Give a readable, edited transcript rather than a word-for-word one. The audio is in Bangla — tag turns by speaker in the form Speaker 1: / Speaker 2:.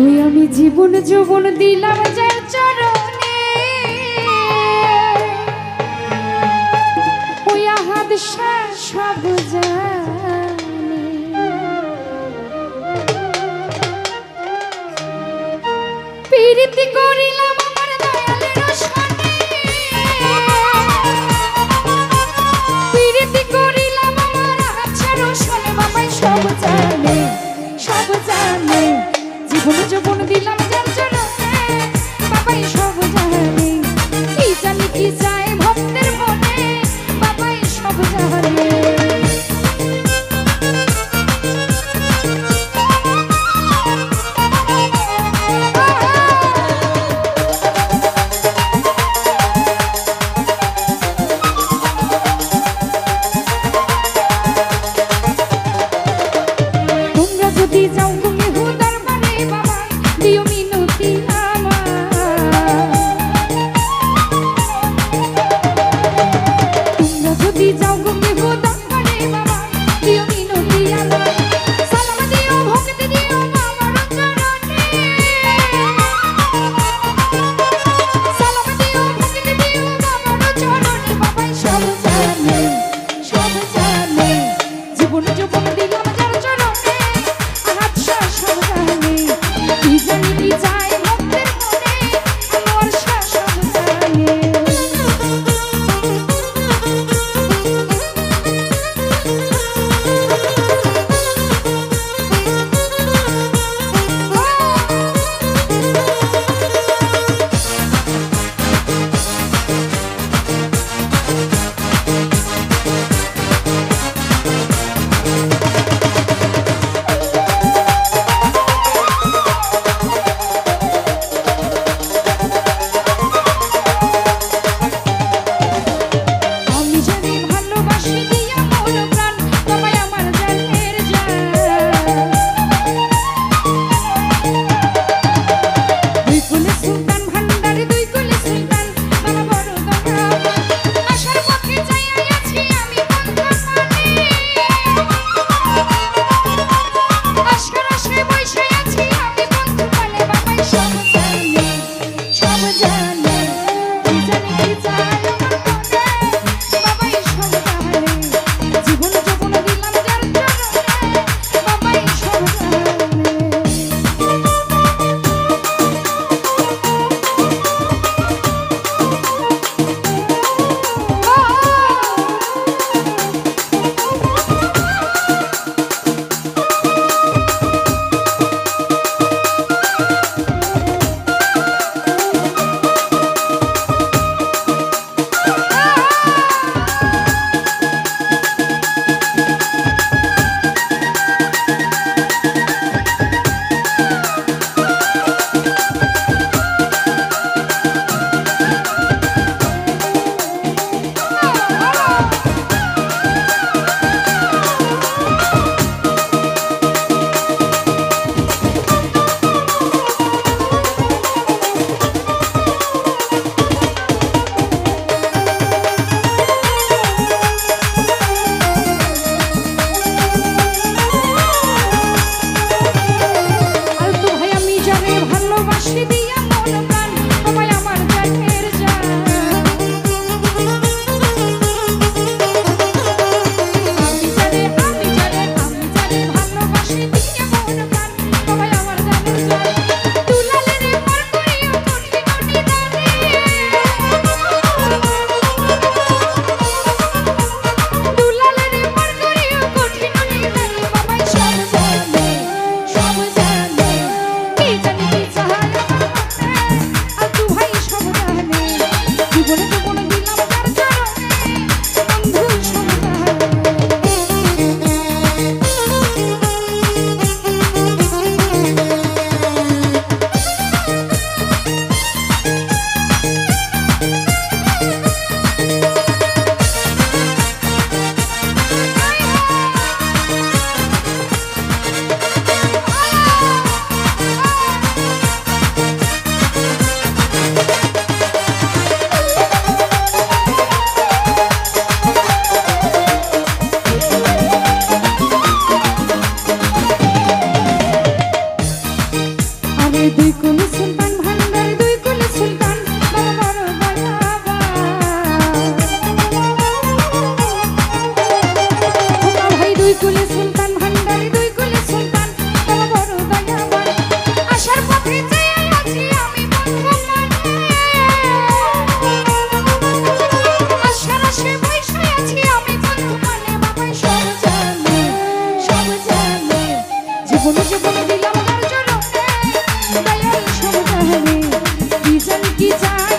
Speaker 1: ওই আমি জীবন যৌবন দিলাম যার চরণে, ওই আহাদ সব জানে। প্রীতি করিলাম আমার দয়ালের সনে, প্রীতি করিলাম আমার আহাদ সনে। বাবাই সব জানে, সব জানে। জীবন যৌবন দিলাম যার চরণে, বাবাই সব জানে। কি জানি কি চায় ভক্তের মনে, বাবাই সব জানে। তোমরা যদি যাও তুমি হুদার বাড়ি, বাবা দিও মিনতি আমার। তোমরা যদি যাও তুমি হুদার বাড়ি, বাবা দিও মিনতি আমার। সালাম দিও ভক্তি দিও বাবার চরণে, সালাম দিও ভক্তি দিও বাবার চরণে। বাবাই সব জানে, সব জানে। জীবন যৌবন দিলাম যার চরণে, আহাদ সব এই দুই কুলি সুলতান ভান্ডার দুই কুলি সুলতান বাবা বড় দয়াবান ভাই দুই কুলি সুলতান ভান্ডার দুই কুলি সুলতান বাবা বড় দয়াবান আসার পথে চেয়ে আছি আমি বন্ধু আশার আশে বসে আছি আমি বন্ধু মানে বাবা সব জানে জীবন জীবন দিলাম তার জন্য দয়াল সব জানে কি জানি